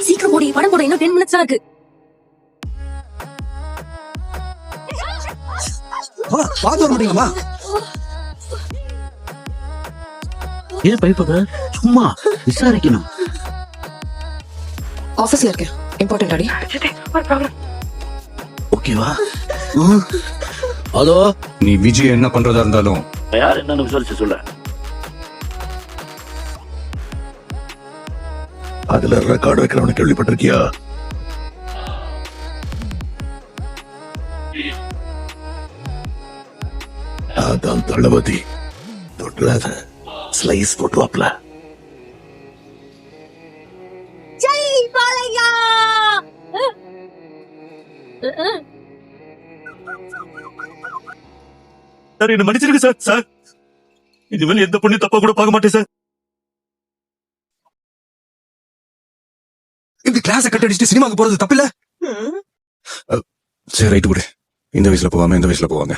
சீக்கிரம் போடி, படம் போட இன்னும் 10 minutes தான் இருக்கு. பாத்து வர மாட்டீங்களா? ஏன் பயப்படுற? சும்மா விசாரிக்கணும். ஆபீஸ்ல இருக்கேன், இம்பார்ட்டன்ட் அடி. ஓகேவா? அதோ நீ விஜய் என்ன பண்றதா இருந்தாலும் யார் என்னன்னு விசாரிச்சு சொல்ல. அதுல ரெக்கார்டு வைக்கிறவனை கேள்விப்பட்டிருக்கியா? அதான் தளபதி. தொட்டுறாத, ஸ்லைஸ் போட்டுவாப்ல. ஜெய் பாலையா. சார் என்ன மன்னிச்சிருங்க சார். சார் இனிமேல் எந்த பொண்ணு தப்பா கூட பார்க்க மாட்டேன் சார். இந்த கிளாஸ கட் அடிச்சுட்டு சினிமாக்கு போறது தப்பில்ல. சரி ரைட்டு விடு. இந்த வயசுல போவாம இந்த வயசுல போவாங்க.